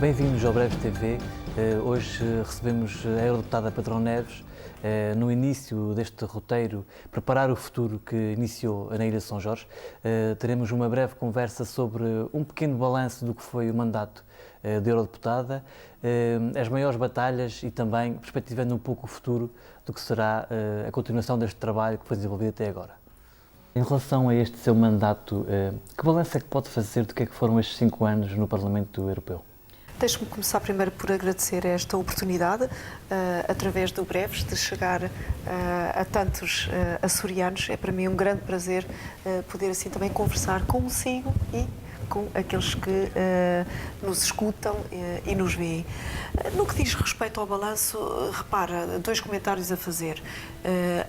Bem-vindos ao Breve TV. Hoje recebemos a eurodeputada Pedrão Neves. No início deste roteiro, Preparar o Futuro, que iniciou na Ilha de São Jorge, teremos uma breve conversa sobre um pequeno balanço do que foi o mandato de eurodeputada, as maiores batalhas e também perspectivando um pouco o futuro do que será a continuação deste trabalho que foi desenvolvido até agora. Em relação a este seu mandato, que balanço é que pode fazer do que é que foram estes 5 anos no Parlamento Europeu? Deixe-me começar primeiro por agradecer esta oportunidade, através do Breves, de chegar a tantos açorianos. É para mim um grande prazer poder assim também conversar consigo e com aqueles que nos escutam e nos veem. No que diz respeito ao balanço, repara, 2 comentários a fazer.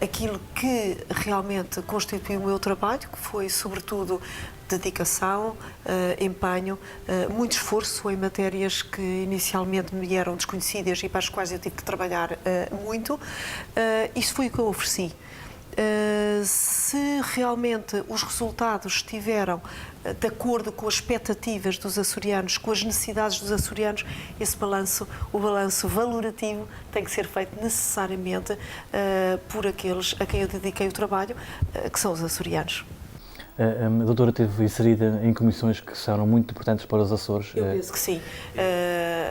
Aquilo que realmente constituiu o meu trabalho, que foi sobretudo dedicação, empenho, muito esforço em matérias que inicialmente me eram desconhecidas e para as quais eu tive que trabalhar muito. Isso foi o que eu ofereci. Se realmente os resultados estiveram de acordo com as expectativas dos açorianos, com as necessidades dos açorianos, o balanço valorativo tem que ser feito necessariamente por aqueles a quem eu dediquei o trabalho, que são os açorianos. A doutora esteve inserida em comissões que são muito importantes para os Açores. Eu penso que sim.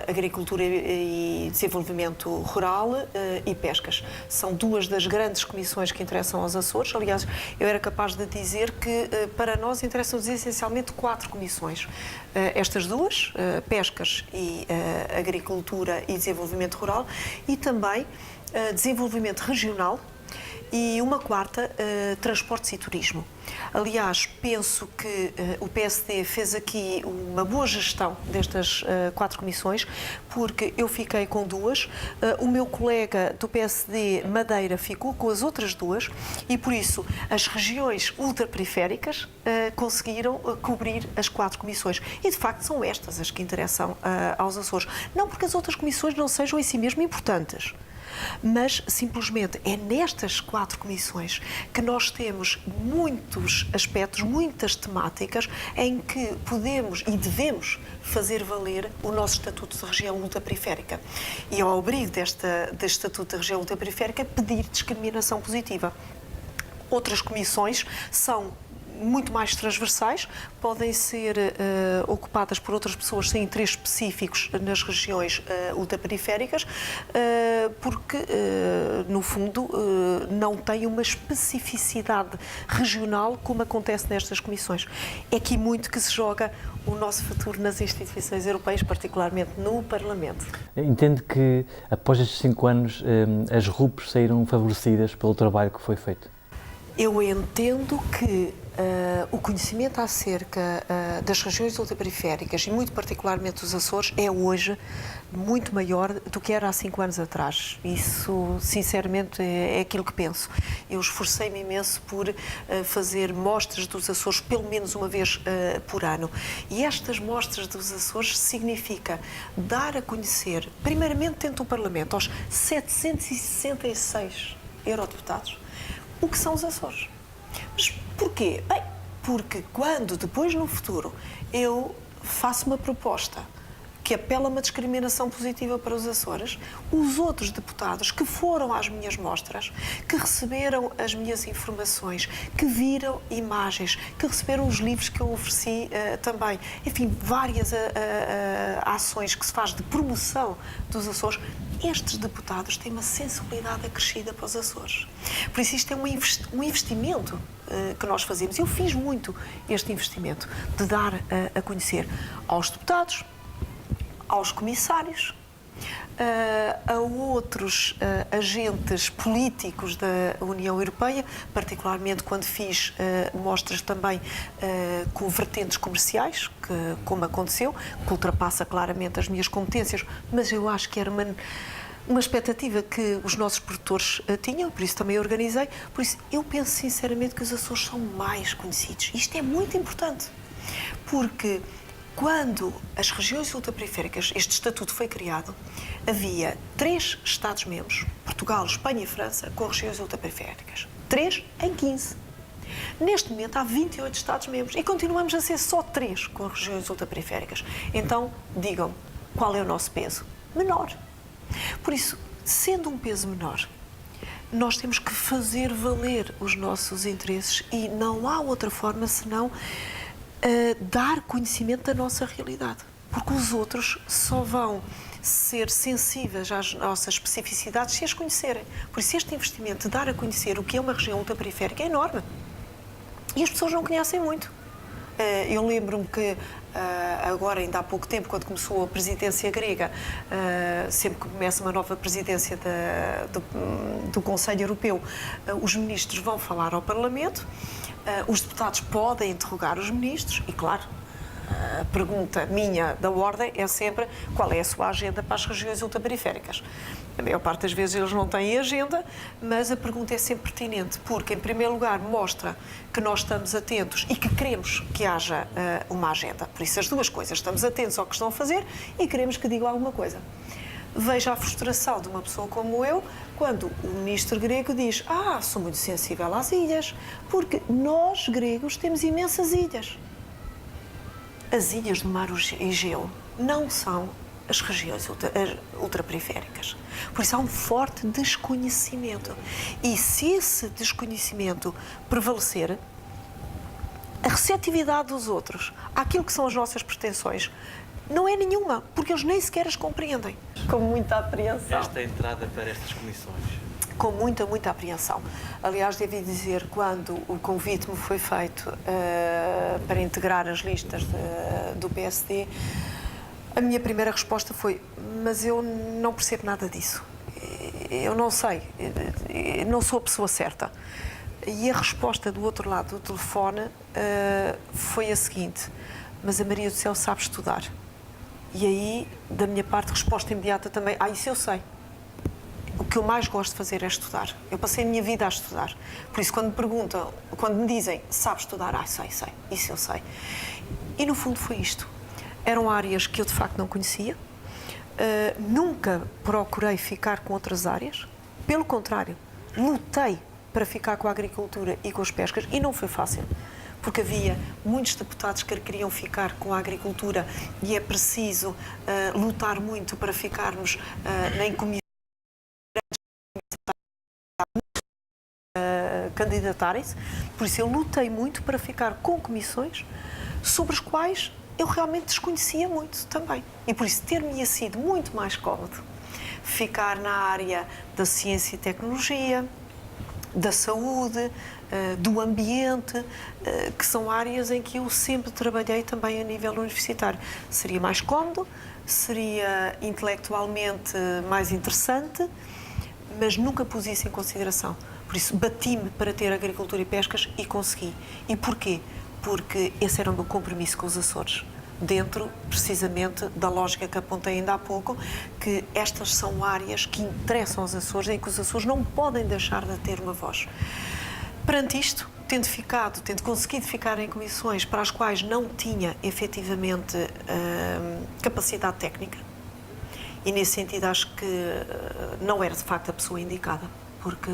Agricultura e Desenvolvimento Rural e Pescas. São 2 das grandes comissões que interessam aos Açores. Aliás, eu era capaz de dizer que para nós interessam-nos essencialmente 4 comissões. Estas 2, Pescas e Agricultura e Desenvolvimento Rural, e também Desenvolvimento Regional, e uma 4ª, Transportes e Turismo. Aliás, penso que o PSD fez aqui uma boa gestão destas 4 comissões, porque eu fiquei com 2, o meu colega do PSD Madeira ficou com as outras 2 e, por isso, as regiões ultraperiféricas conseguiram cobrir as 4 comissões. E, de facto, são estas as que interessam aos Açores. Não porque as outras comissões não sejam em si mesmo importantes, mas simplesmente é nestas 4 comissões que nós temos muitos aspectos, muitas temáticas em que podemos e devemos fazer valer o nosso Estatuto de Região Ultraperiférica. E ao abrigo deste Estatuto de Região Ultraperiférica, pedir discriminação positiva. Outras comissões são muito mais transversais, podem ser ocupadas por outras pessoas sem interesses específicos nas regiões ultraperiféricas, porque, no fundo, não têm uma especificidade regional como acontece nestas comissões. É aqui muito que se joga o nosso futuro nas instituições europeias, particularmente no Parlamento. Entende que, após estes 5 anos, as RUPs saíram favorecidas pelo trabalho que foi feito? Eu entendo que o conhecimento acerca das regiões ultraperiféricas e muito particularmente dos Açores é hoje muito maior do que era há 5 anos atrás. Isso, sinceramente, é aquilo que penso. Eu esforcei-me imenso por fazer mostras dos Açores pelo menos uma vez por ano. E estas mostras dos Açores significa dar a conhecer, primeiramente dentro do Parlamento, aos 766 eurodeputados, o que são os Açores. Mas porquê? Bem, porque quando depois no futuro eu faço uma proposta que apela a uma discriminação positiva para os Açores, os outros deputados que foram às minhas mostras, que receberam as minhas informações, que viram imagens, que receberam os livros que eu ofereci também, enfim, várias ações que se faz de promoção dos Açores, estes deputados têm uma sensibilidade acrescida para os Açores. Por isso isto é um investimento que nós fazemos. Eu fiz muito este investimento de dar a conhecer aos deputados, aos comissários, a outros agentes políticos da União Europeia, particularmente quando fiz mostras também com vertentes comerciais, que, como aconteceu, que ultrapassa claramente as minhas competências, mas eu acho que era uma expectativa que os nossos produtores tinham, por isso também organizei. Por isso, eu penso sinceramente que os Açores são mais conhecidos. Isto é muito importante, porque quando as regiões ultraperiféricas, este estatuto foi criado, havia 3 Estados-membros, Portugal, Espanha e França, com regiões ultraperiféricas. 3 em 15. Neste momento há 28 Estados-membros e continuamos a ser só 3 com regiões ultraperiféricas. Então, digam-me, qual é o nosso peso? Menor. Por isso, sendo um peso menor, nós temos que fazer valer os nossos interesses e não há outra forma senão dar conhecimento da nossa realidade. Porque os outros só vão ser sensíveis às nossas especificidades se as conhecerem. Por isso, este investimento de dar a conhecer o que é uma região ultraperiférica é enorme. E as pessoas não conhecem muito. Eu lembro-me que agora, ainda há pouco tempo, quando começou a presidência grega, sempre que começa uma nova presidência do Conselho Europeu, os ministros vão falar ao Parlamento, os deputados podem interrogar os ministros e, claro, a pergunta minha da ordem é sempre qual é a sua agenda para as regiões ultraperiféricas. A maior parte das vezes eles não têm agenda, mas a pergunta é sempre pertinente, porque, em primeiro lugar, mostra que nós estamos atentos e que queremos que haja uma agenda. Por isso, as duas coisas, estamos atentos ao que estão a fazer e queremos que digam alguma coisa. Veja a frustração de uma pessoa como eu, quando o ministro grego diz: sou muito sensível às ilhas, porque nós, gregos, temos imensas ilhas. As ilhas do mar Egeu não são as regiões ultraperiféricas. Por isso há um forte desconhecimento. E se esse desconhecimento prevalecer, a receptividade dos outros àquilo que são as nossas pretensões não é nenhuma, porque eles nem sequer as compreendem. Com muita apreensão. Esta entrada para estas comissões? Com muita, muita apreensão. Aliás, devo dizer, quando o convite me foi feito para integrar as listas do PSD, a minha primeira resposta foi: mas eu não percebo nada disso. Eu não sei, não sou a pessoa certa. E a resposta do outro lado do telefone foi a seguinte: mas a Maria do Céu sabe estudar. E aí, da minha parte, resposta imediata também: isso eu sei. O que eu mais gosto de fazer é estudar. Eu passei a minha vida a estudar. Por isso, quando me perguntam, quando me dizem: sabe estudar? Sei, isso eu sei. E no fundo foi isto. Eram áreas que eu de facto não conhecia. Nunca procurei ficar com outras áreas. Pelo contrário, lutei para ficar com a agricultura e com as pescas e não foi fácil. Porque havia muitos deputados que queriam ficar com a agricultura e é preciso lutar muito para ficarmos em comissões candidatarem-se. Por isso eu lutei muito para ficar com comissões sobre as quais eu realmente desconhecia muito também. E por isso ter-me sido muito mais cómodo ficar na área da ciência e tecnologia, da saúde, do ambiente, que são áreas em que eu sempre trabalhei também a nível universitário. Seria mais cómodo, seria intelectualmente mais interessante, mas nunca pus isso em consideração. Por isso bati-me para ter agricultura e pescas e consegui. E porquê? Porque esse era o meu compromisso com os Açores, dentro, precisamente, da lógica que apontei ainda há pouco, que estas são áreas que interessam aos Açores, em que os Açores não podem deixar de ter uma voz. Perante isto, tendo conseguido ficar em comissões para as quais não tinha, efetivamente, capacidade técnica, e nesse sentido acho que não era, de facto, a pessoa indicada, porque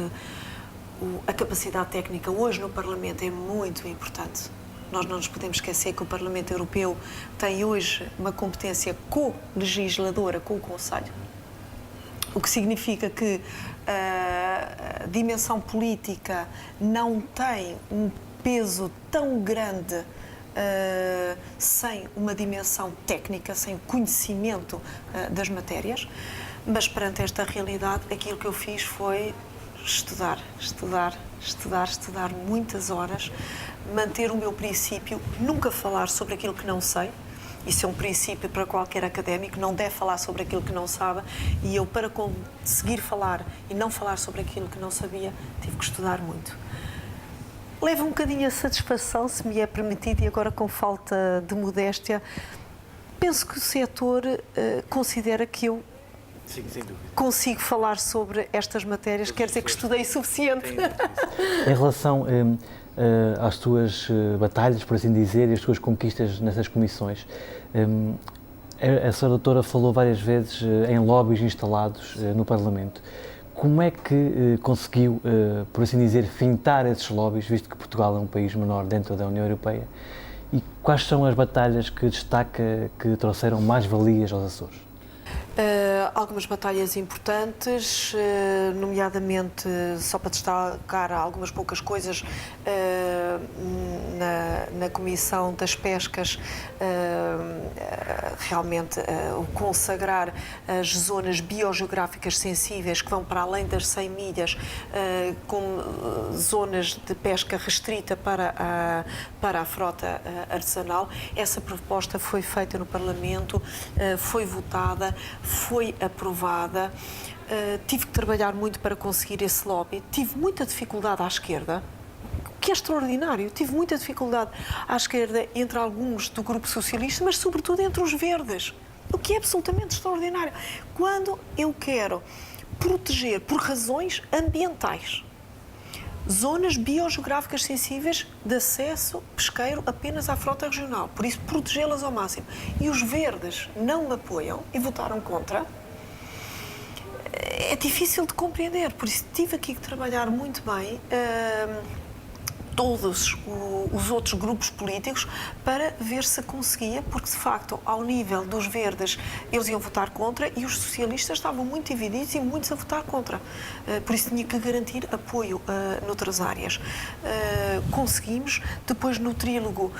a capacidade técnica hoje no Parlamento é muito importante. Nós não nos podemos esquecer que o Parlamento Europeu tem hoje uma competência co-legisladora com o Conselho, o que significa que a dimensão política não tem um peso tão grande sem uma dimensão técnica, sem o conhecimento das matérias, mas perante esta realidade aquilo que eu fiz foi estudar muitas horas, manter o meu princípio, nunca falar sobre aquilo que não sei. Isso é um princípio para qualquer académico, não deve falar sobre aquilo que não sabe, e eu, para conseguir falar e não falar sobre aquilo que não sabia, tive que estudar muito. Leva um bocadinho a satisfação, se me é permitido, e agora com falta de modéstia, penso que o setor considera que eu Sim, sem dúvida. Consigo falar sobre estas matérias, quer dizer que estudei o suficiente. Em relação às tuas batalhas, por assim dizer, e as tuas conquistas nessas comissões, a Sra. Doutora falou várias vezes em lobbies instalados no Parlamento. Como é que conseguiu, por assim dizer, fintar esses lobbies, visto que Portugal é um país menor dentro da União Europeia? E quais são as batalhas que destaca que trouxeram mais valias aos Açores? Algumas batalhas importantes, nomeadamente, só para destacar algumas poucas coisas, na Comissão das Pescas, realmente o consagrar as zonas biogeográficas sensíveis que vão para além das 100 milhas, com zonas de pesca restrita para a frota artesanal. Essa proposta foi feita no Parlamento, foi votada, foi aprovada. Tive que trabalhar muito para conseguir esse lobby. Tive muita dificuldade à esquerda, o que é extraordinário. Tive muita dificuldade à esquerda entre alguns do Grupo Socialista, mas sobretudo entre os verdes, o que é absolutamente extraordinário. Quando eu quero proteger, por razões ambientais, zonas biogeográficas sensíveis de acesso pesqueiro apenas à frota regional, por isso protegê-las ao máximo, e os verdes não me apoiam e votaram contra, é difícil de compreender. Por isso tive aqui que trabalhar muito bem todos os outros grupos políticos para ver se conseguia, porque de facto, ao nível dos verdes, eles iam votar contra e os socialistas estavam muito divididos e muitos a votar contra. Por isso tinha que garantir apoio noutras áreas. Conseguimos, depois no trílogo,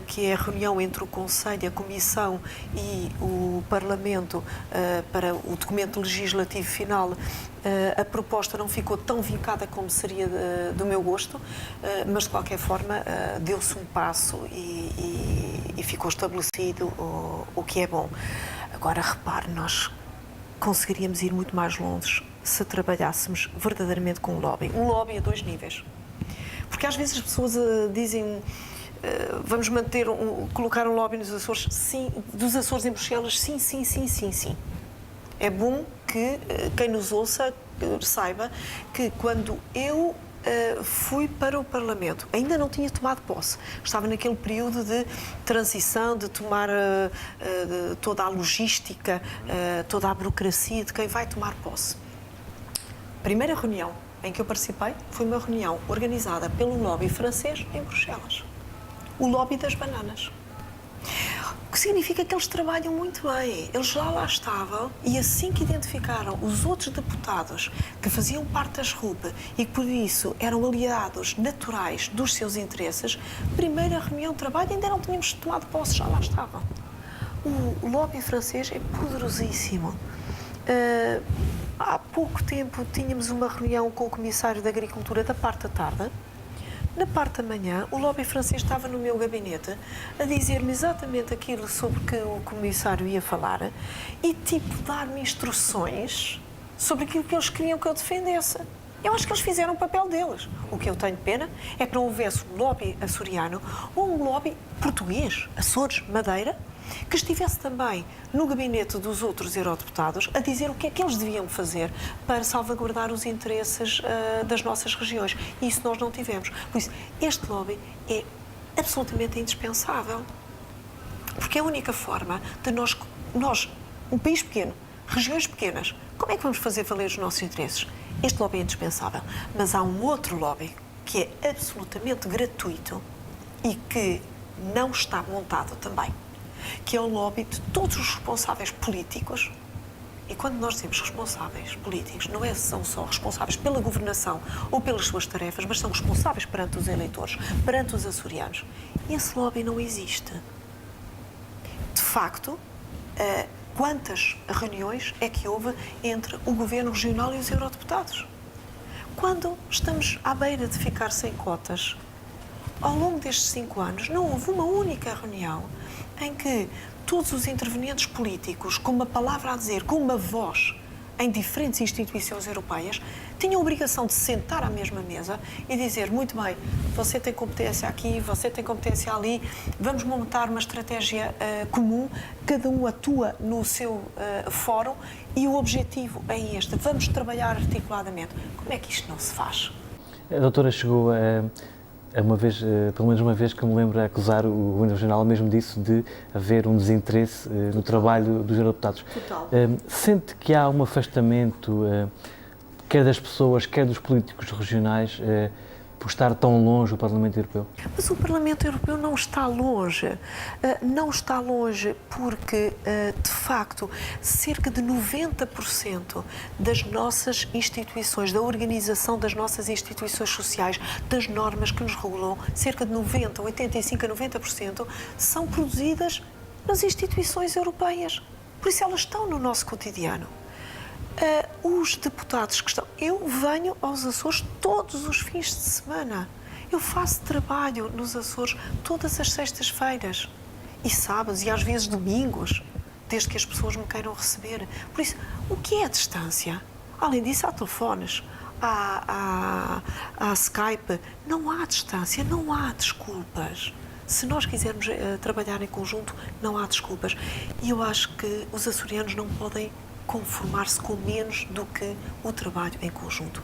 que é a reunião entre o Conselho, a Comissão e o Parlamento para o documento legislativo final, a proposta não ficou tão vincada como seria do meu gosto, mas de qualquer forma deu-se um passo e ficou estabelecido o que é bom. Agora repare, nós conseguiríamos ir muito mais longe se trabalhássemos verdadeiramente com um lobby a dois níveis. Porque às vezes as pessoas dizem vamos colocar um lobby nos Açores, sim, dos Açores em Bruxelas, sim, sim, sim, sim, sim. É bom que quem nos ouça saiba que quando eu fui para o Parlamento, ainda não tinha tomado posse, estava naquele período de transição, de tomar toda a logística, toda a burocracia de quem vai tomar posse. A primeira reunião em que eu participei foi uma reunião organizada pelo lobby francês em Bruxelas. O lobby das bananas. O que significa que eles trabalham muito bem. Eles já lá estavam e assim que identificaram os outros deputados que faziam parte das RUP e que por isso eram aliados naturais dos seus interesses, primeira reunião de trabalho, ainda não tínhamos tomado posse, já lá estavam. O lobby francês é poderosíssimo. Há pouco tempo tínhamos uma reunião com o Comissário da Agricultura da parte da tarde. Na parte da manhã, o lobby francês estava no meu gabinete a dizer-me exatamente aquilo sobre que o comissário ia falar e, dar-me instruções sobre aquilo que eles queriam que eu defendesse. Eu acho que eles fizeram o papel deles. O que eu tenho pena é que não houvesse um lobby açoriano ou um lobby português, Açores, Madeira, que estivesse também no gabinete dos outros eurodeputados a dizer o que é que eles deviam fazer para salvaguardar os interesses das nossas regiões. E isso nós não tivemos. Por isso, este lobby é absolutamente indispensável. Porque é a única forma de nós, um país pequeno, regiões pequenas, como é que vamos fazer valer os nossos interesses? Este lobby é indispensável. Mas há um outro lobby que é absolutamente gratuito e que não está montado também, que é o lobby de todos os responsáveis políticos. E quando nós dizemos responsáveis políticos, não são só responsáveis pela governação ou pelas suas tarefas, mas são responsáveis perante os eleitores, perante os açorianos. E esse lobby não existe. De facto, quantas reuniões é que houve entre o Governo Regional e os eurodeputados? Quando estamos à beira de ficar sem cotas, ao longo destes 5 anos, não houve uma única reunião em que todos os intervenientes políticos, com uma palavra a dizer, com uma voz em diferentes instituições europeias, tinham a obrigação de se sentar à mesma mesa e dizer, muito bem, você tem competência aqui, você tem competência ali, vamos montar uma estratégia comum, cada um atua no seu fórum e o objetivo é este, vamos trabalhar articuladamente. Como é que isto não se faz? A doutora chegou uma vez, pelo menos uma vez que eu me lembro, a acusar o Governo Regional mesmo disso, de haver um desinteresse no trabalho dos eurodeputados. Total. Sente que há um afastamento, quer das pessoas, quer dos políticos regionais, por estar tão longe do Parlamento Europeu? Mas o Parlamento Europeu não está longe. Não está longe porque, de facto, cerca de 90% das nossas instituições, da organização das nossas instituições sociais, das normas que nos regulam, cerca de 90, 85 a 90%, são produzidas nas instituições europeias. Por isso elas estão no nosso cotidiano. Os deputados que estão... Eu venho aos Açores todos os fins de semana. Eu faço trabalho nos Açores todas as sextas-feiras e sábados e às vezes domingos, desde que as pessoas me queiram receber. Por isso, o que é a distância? Além disso, há telefones, há Skype. Não há distância, não há desculpas. Se nós quisermos trabalhar em conjunto, não há desculpas. E eu acho que os açorianos não podem conformar-se com menos do que o trabalho em conjunto.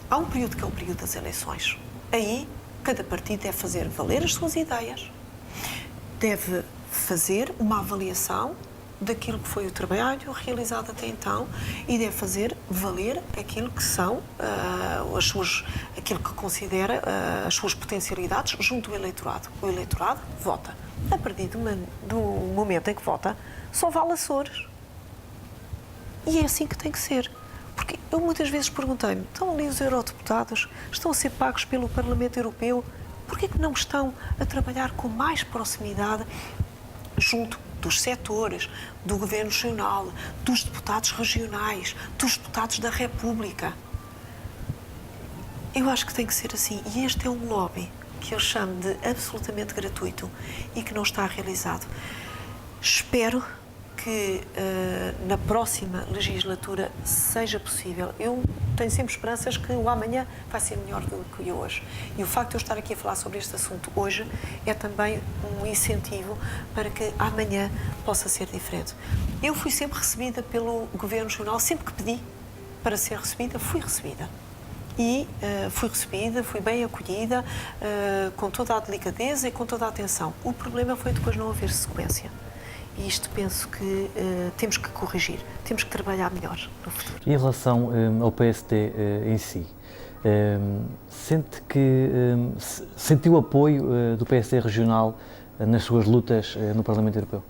Há um período que é o período das eleições. Aí, cada partido deve fazer valer as suas ideias, deve fazer uma avaliação daquilo que foi o trabalho realizado até então e deve fazer valer aquilo que são aquilo que considera as suas potencialidades junto ao eleitorado. O eleitorado vota. A partir do momento em que vota, só vale Açores. E é assim que tem que ser. Porque eu muitas vezes perguntei-me, estão ali os eurodeputados, estão a ser pagos pelo Parlamento Europeu, porquê é que não estão a trabalhar com mais proximidade junto dos setores, do Governo Nacional, dos deputados regionais, dos deputados da República? Eu acho que tem que ser assim. E este é um lobby que eu chamo de absolutamente gratuito e que não está realizado. Espero que na próxima legislatura seja possível. Eu tenho sempre esperanças que o amanhã vai ser melhor do que o hoje. E o facto de eu estar aqui a falar sobre este assunto hoje é também um incentivo para que amanhã possa ser diferente. Eu fui sempre recebida pelo Governo Nacional, sempre que pedi para ser recebida, fui recebida. E fui bem acolhida, com toda a delicadeza e com toda a atenção. O problema foi depois não haver sequência. E isto penso que temos que corrigir, temos que trabalhar melhor no futuro. E em relação ao PSD em si, sentiu o apoio do PSD regional nas suas lutas no Parlamento Europeu?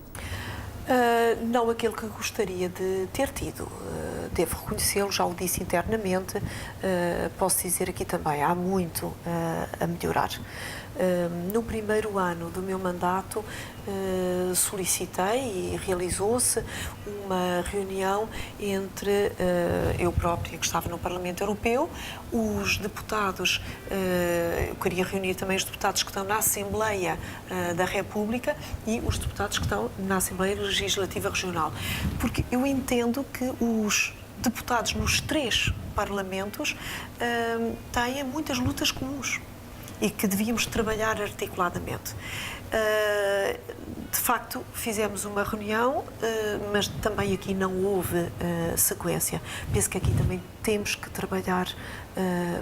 Não aquele que gostaria de ter tido. Devo reconhecê-lo, já o disse internamente, posso dizer aqui também, há muito a melhorar. No primeiro ano do meu mandato, solicitei e realizou-se uma reunião entre eu própria, que estava no Parlamento Europeu, os deputados, eu queria reunir também os deputados que estão na Assembleia da República e os deputados que estão na Assembleia Legislativa Regional. Porque eu entendo que os deputados nos 3 parlamentos têm muitas lutas comuns e que devíamos trabalhar articuladamente. De facto, fizemos uma reunião, mas também aqui não houve sequência. Penso que aqui também temos que trabalhar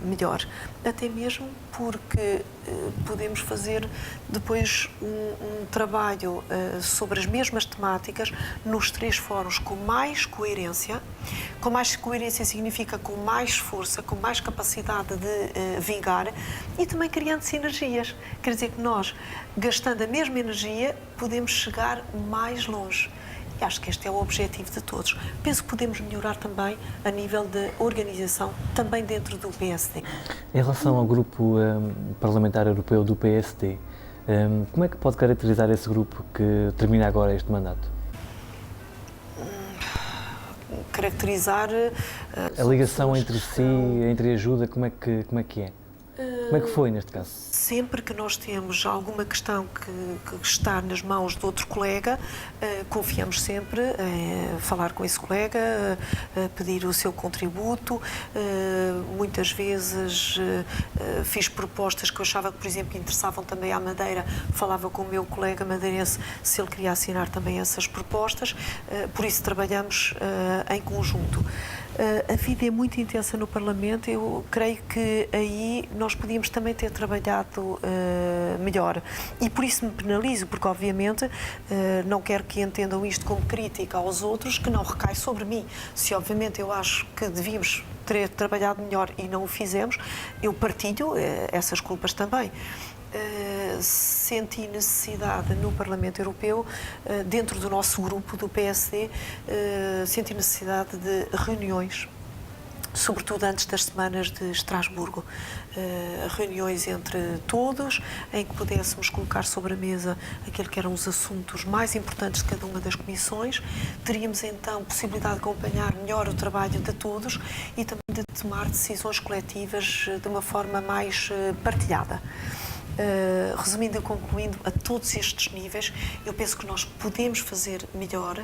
melhor, até mesmo porque podemos fazer depois um trabalho sobre as mesmas temáticas nos 3 fóruns com mais coerência. Com mais coerência significa com mais força, com mais capacidade de vingar e também criando sinergias. Quer dizer que nós, gastando a mesma energia, podemos chegar mais longe. E acho que este é o objetivo de todos. Penso que podemos melhorar também a nível de organização, também dentro do PSD. Em relação ao grupo parlamentar europeu do PSD, como é que pode caracterizar esse grupo que termina agora este mandato? Caracterizar... A ligação entre si, entre ajuda, como é que é? Como é que foi neste caso? Sempre que nós temos alguma questão que está nas mãos de outro colega, confiamos sempre em falar com esse colega, pedir o seu contributo. Muitas vezes fiz propostas que eu achava que, por exemplo, interessavam também à Madeira. Falava com o meu colega madeirense se ele queria assinar também essas propostas. Por isso trabalhamos em conjunto. A vida é muito intensa no Parlamento, eu creio que aí nós podíamos também ter trabalhado melhor. E por isso me penalizo, porque obviamente não quero que entendam isto como crítica aos outros, que não recai sobre mim. Se obviamente eu acho que devíamos ter trabalhado melhor e não o fizemos, eu partilho essas culpas também. Senti necessidade no Parlamento Europeu, dentro do nosso grupo do PSD, senti necessidade de reuniões, sobretudo antes das semanas de Estrasburgo, reuniões entre todos, em que pudéssemos colocar sobre a mesa aquilo que eram os assuntos mais importantes de cada uma das comissões. Teríamos então possibilidade de acompanhar melhor o trabalho de todos e também de tomar decisões coletivas de uma forma mais partilhada. Resumindo e concluindo, a todos estes níveis, eu penso que nós podemos fazer melhor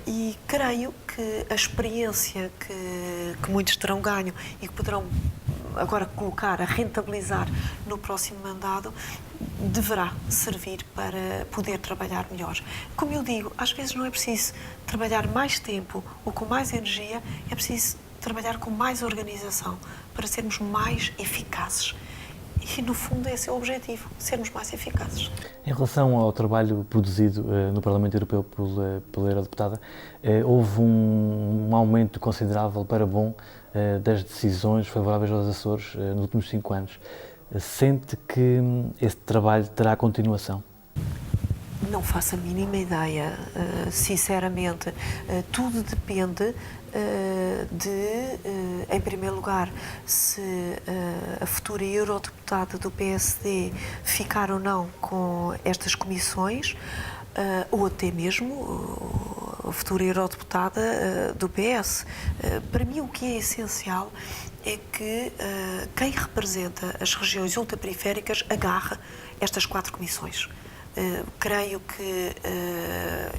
e creio que a experiência que muitos terão ganho e que poderão agora colocar, a rentabilizar no próximo mandato, deverá servir para poder trabalhar melhor. Como eu digo, às vezes não é preciso trabalhar mais tempo ou com mais energia, é preciso trabalhar com mais organização para sermos mais eficazes. E, no fundo, esse é o objetivo, sermos mais eficazes. Em relação ao trabalho produzido no Parlamento Europeu pela Eurodeputada, houve um aumento considerável para bom das decisões favoráveis aos Açores nos últimos 5 anos. Sente que esse trabalho terá continuação? Não faço a mínima ideia, sinceramente. Tudo depende em primeiro lugar, se a futura eurodeputada do PSD ficar ou não com estas comissões, ou até mesmo a futura eurodeputada do PS. Para mim, o que é essencial é que quem representa as regiões ultraperiféricas agarre estas 4 comissões. Creio que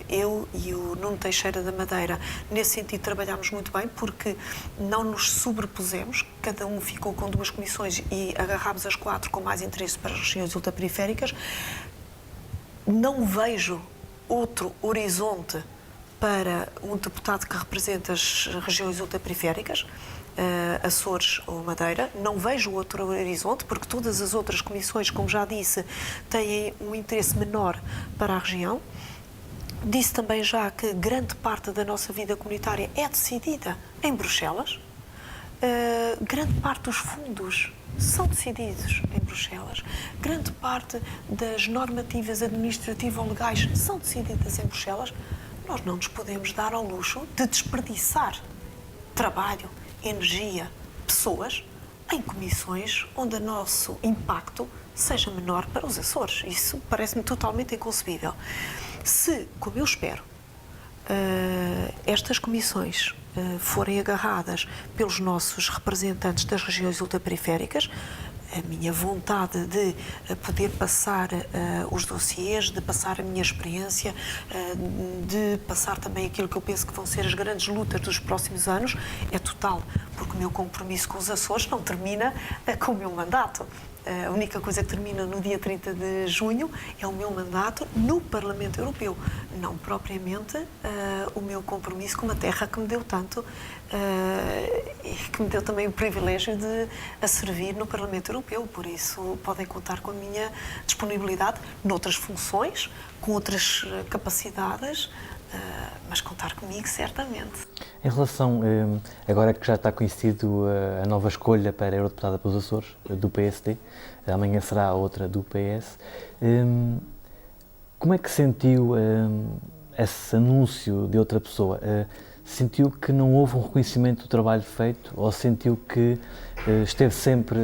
eu e o Nuno Teixeira da Madeira, nesse sentido, trabalhámos muito bem, porque não nos sobrepusemos, cada um ficou com 2 comissões e agarrámos as 4 com mais interesse para as regiões ultraperiféricas. Não vejo outro horizonte para um deputado que representa as regiões ultraperiféricas, Açores ou Madeira. Não vejo outro horizonte, porque todas as outras comissões, como já disse, têm um interesse menor para a região. Disse também já que grande parte da nossa vida comunitária é decidida em Bruxelas. Grande parte dos fundos são decididos em Bruxelas. Grande parte das normativas administrativo-legais são decididas em Bruxelas. Nós não nos podemos dar ao luxo de desperdiçar trabalho, energia, pessoas em comissões onde o nosso impacto seja menor para os Açores. Isso parece-me totalmente inconcebível. Se, como eu espero, estas comissões forem agarradas pelos nossos representantes das regiões ultraperiféricas, a minha vontade de poder passar os dossiês, de passar a minha experiência, de passar também aquilo que eu penso que vão ser as grandes lutas dos próximos anos, é total, porque o meu compromisso com os Açores não termina com o meu mandato. A única coisa que termina no dia 30 de junho é o meu mandato no Parlamento Europeu, não propriamente o meu compromisso com uma terra que me deu tanto e que me deu também o privilégio de a servir no Parlamento Europeu. Por isso, podem contar com a minha disponibilidade noutras funções, com outras capacidades, mas contar comigo, certamente. Em relação, agora que já está conhecido a nova escolha para a Eurodeputada pelos Açores, do PSD, amanhã será a outra do PS, como é que sentiu esse anúncio de outra pessoa? Sentiu que não houve um reconhecimento do trabalho feito ou sentiu que esteve sempre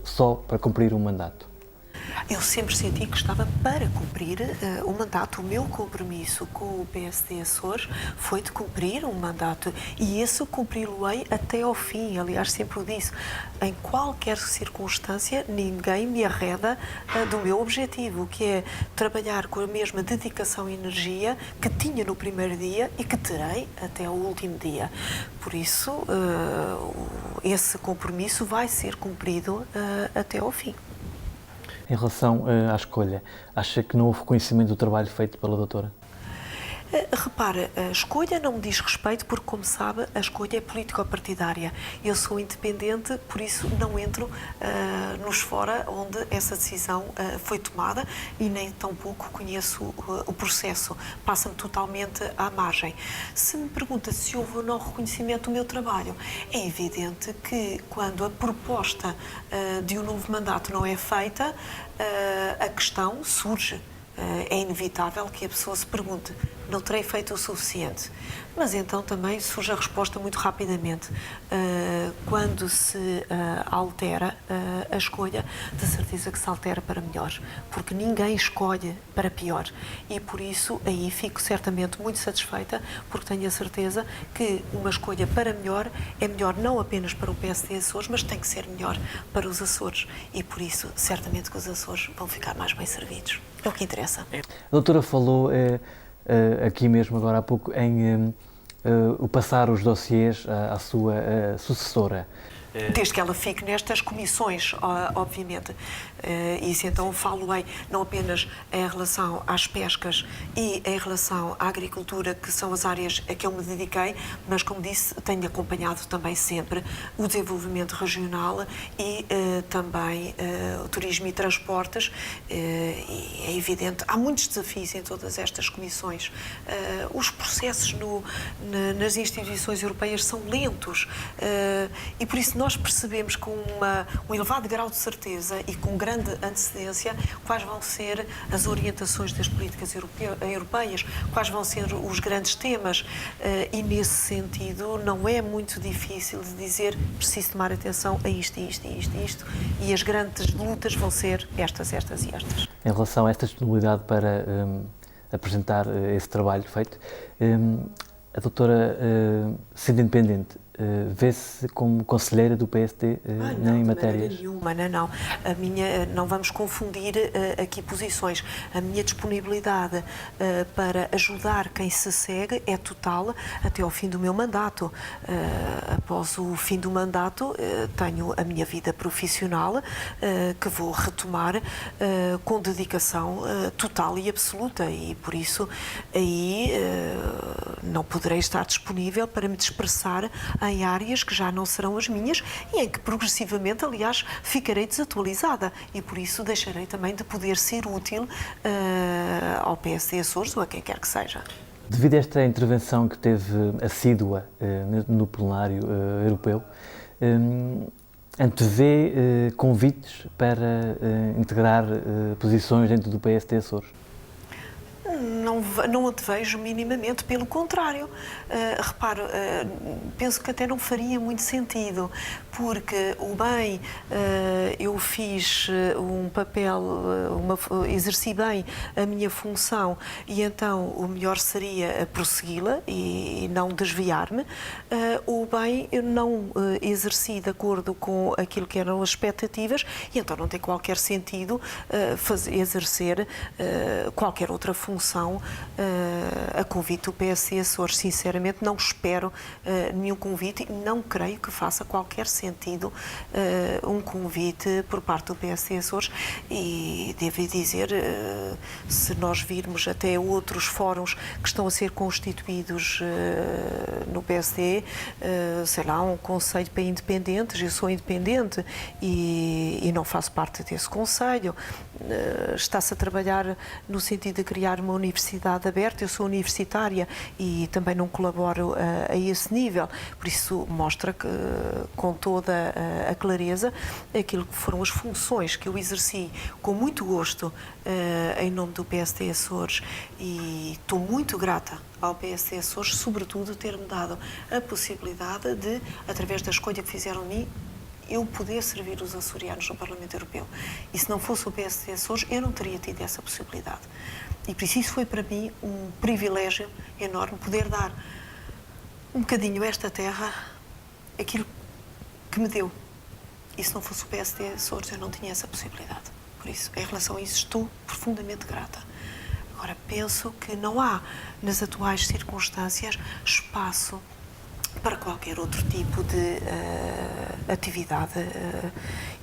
só para cumprir um mandato? Eu sempre senti que estava para cumprir o mandato. O meu compromisso com o PSD Açores foi de cumprir um mandato e esse eu cumpri-lo-ei até ao fim. Aliás, sempre o disse, em qualquer circunstância ninguém me arreda do meu objetivo, que é trabalhar com a mesma dedicação e energia que tinha no primeiro dia e que terei até o último dia. Por isso, esse compromisso vai ser cumprido até ao fim. Em relação à escolha, acha que não houve reconhecimento do trabalho feito pela doutora? Repara, a escolha não me diz respeito porque, como sabe, a escolha é político-partidária. Eu sou independente, por isso não entro nos fora onde essa decisão foi tomada e nem tampouco conheço o processo. Passa-me totalmente à margem. Se me pergunta se houve ou não reconhecimento do meu trabalho, é evidente que quando a proposta de um novo mandato não é feita, a questão surge. É inevitável que a pessoa se pergunte: não terei feito o suficiente? Mas então também surge a resposta muito rapidamente. Quando se altera a escolha, de certeza que se altera para melhor, porque ninguém escolhe para pior. E por isso aí fico certamente muito satisfeita, porque tenho a certeza que uma escolha para melhor é melhor não apenas para o PSD Açores, mas tem que ser melhor para os Açores. E por isso, certamente que os Açores vão ficar mais bem servidos. É o que interessa. A doutora falou aqui mesmo agora há pouco em o passar os dossiês à sua sucessora. Desde que ela fique nestas comissões, obviamente. Isso então falo bem, não apenas em relação às pescas e em relação à agricultura, que são as áreas a que eu me dediquei, mas, como disse, tenho acompanhado também sempre o desenvolvimento regional e também o turismo e transportes. E é evidente, há muitos desafios em todas estas comissões. Os processos nas instituições europeias são lentos e, por isso, nós percebemos com um elevado grau de certeza e com grande antecedência quais vão ser as orientações das políticas europeias, quais vão ser os grandes temas e, nesse sentido, não é muito difícil de dizer: preciso tomar atenção a isto, isto, isto, isto, e as grandes lutas vão ser estas, estas e estas. Em relação a esta disponibilidade para apresentar esse trabalho feito, a doutora, sendo independente, vê-se como conselheira do PSD em matérias? Nenhuma, não. Não vamos confundir aqui posições. A minha disponibilidade para ajudar quem se segue é total até ao fim do meu mandato. Após o fim do mandato, tenho a minha vida profissional que vou retomar com dedicação total e absoluta, e por isso aí não poderei estar disponível para me expressar em áreas que já não serão as minhas e em que progressivamente, aliás, ficarei desatualizada, e por isso deixarei também de poder ser útil ao PSD Açores ou a quem quer que seja. Devido a esta intervenção que teve assídua no plenário europeu, antevê convites para integrar posições dentro do PSD Açores? Não a vejo minimamente, pelo contrário. Reparo, penso que até não faria muito sentido, porque eu fiz um papel, exerci bem a minha função, e então o melhor seria prossegui-la e não desviar-me. Eu não exerci de acordo com aquilo que eram as expectativas, e então não tem qualquer sentido exercer qualquer outra função a convite do PSD Açores. Sinceramente, não espero nenhum convite e não creio que faça qualquer sentido um convite por parte do PSD Açores. E devo dizer, se nós virmos até outros fóruns que estão a ser constituídos no PSD, sei lá, um conselho para independentes, eu sou independente e não faço parte desse conselho. Está-se a trabalhar no sentido de criar uma universidade aberta. Eu sou universitária e também não colaboro a esse nível, por isso mostra que, com toda a clareza, aquilo que foram as funções que eu exerci com muito gosto em nome do PSD Açores, e estou muito grata ao PSD Açores, sobretudo ter-me dado a possibilidade de, através da escolha que fizeram de mim, eu poder servir os açorianos no Parlamento Europeu. E se não fosse o PSD Açores, eu não teria tido essa possibilidade. E por isso foi para mim um privilégio enorme poder dar um bocadinho a esta terra aquilo que me deu. E se não fosse o PSD Açores, eu não tinha essa possibilidade. Por isso, em relação a isso, estou profundamente grata. Agora, penso que não há, nas atuais circunstâncias, espaço para qualquer outro tipo de atividade.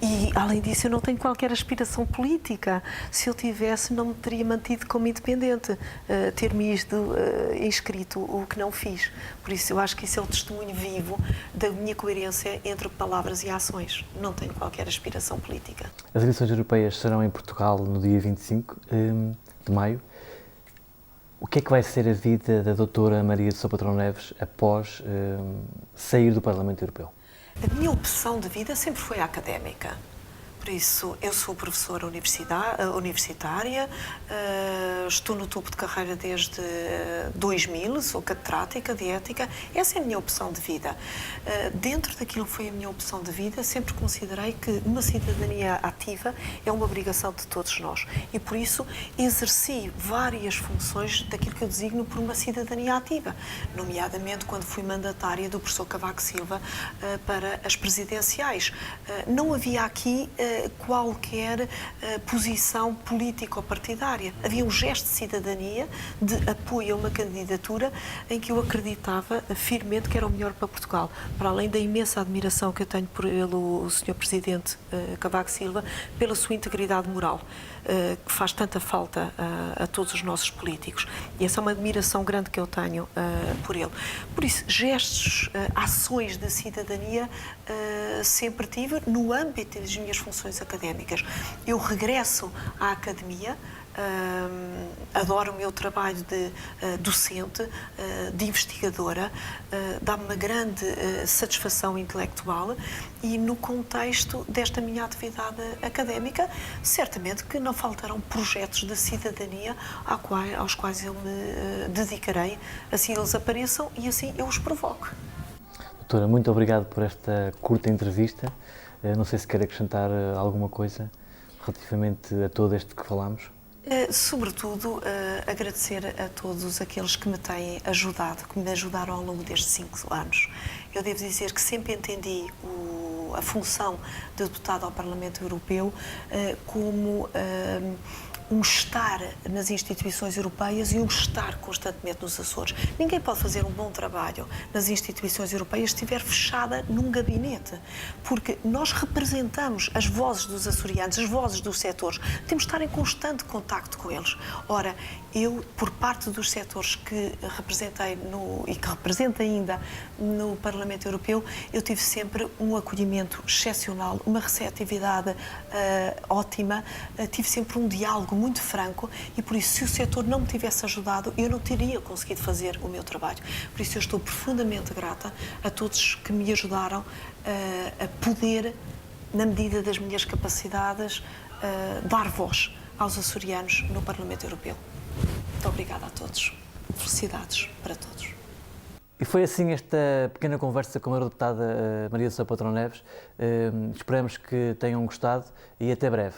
E, além disso, eu não tenho qualquer aspiração política. Se eu tivesse, não me teria mantido como independente, ter-me ido inscrito, o que não fiz. Por isso, eu acho que isso é o testemunho vivo da minha coerência entre palavras e ações. Não tenho qualquer aspiração política. As eleições europeias serão em Portugal no dia 25 de maio. O que é que vai ser a vida da doutora Maria de São Patrão Neves após sair do Parlamento Europeu? A minha opção de vida sempre foi académica. Por isso, eu sou professora universitária, estou no topo de carreira desde 2000, sou catedrática de ética. Essa é a minha opção de vida. Dentro daquilo que foi a minha opção de vida, sempre considerei que uma cidadania ativa é uma obrigação de todos nós. E, por isso, exerci várias funções daquilo que eu designo por uma cidadania ativa, nomeadamente quando fui mandatária do professor Cavaco Silva para as presidenciais. Não havia aqui qualquer posição político-partidária. Havia um gesto de cidadania, de apoio a uma candidatura em que eu acreditava firmemente que era o melhor para Portugal. Para além da imensa admiração que eu tenho pelo Sr. Presidente Cavaco Silva, pela sua integridade moral, que faz tanta falta a todos os nossos políticos. E essa é uma admiração grande que eu tenho por ele. Por isso, gestos, ações de cidadania sempre tive no âmbito das minhas funções académicas. Eu regresso à academia, adoro o meu trabalho de docente, de investigadora, dá-me uma grande satisfação intelectual e no contexto desta minha atividade académica, certamente que não faltarão projetos de cidadania aos quais eu me dedicarei, assim eles apareçam e assim eu os provoco. Doutora, muito obrigado por esta curta entrevista. Não sei se quer acrescentar alguma coisa relativamente a todo este que falámos. Sobretudo, agradecer a todos aqueles que me têm ajudado, que me ajudaram ao longo destes 5 anos. Eu devo dizer que sempre entendi a função de deputado ao Parlamento Europeu como um estar nas instituições europeias e um estar constantemente nos Açores. Ninguém pode fazer um bom trabalho nas instituições europeias se estiver fechada num gabinete, porque nós representamos as vozes dos açorianos, as vozes dos setores, temos de estar em constante contacto com eles. Ora, eu, por parte dos setores que representei e que represento ainda no Parlamento Europeu, eu tive sempre um acolhimento excepcional, uma receptividade ótima, tive sempre um diálogo muito franco e, por isso, se o setor não me tivesse ajudado, eu não teria conseguido fazer o meu trabalho. Por isso, eu estou profundamente grata a todos que me ajudaram a poder, na medida das minhas capacidades, dar voz aos açorianos no Parlamento Europeu. Muito obrigada a todos. Felicidades para todos. E foi assim esta pequena conversa com a deputada Maria de São Patrão Neves. Esperamos que tenham gostado e até breve.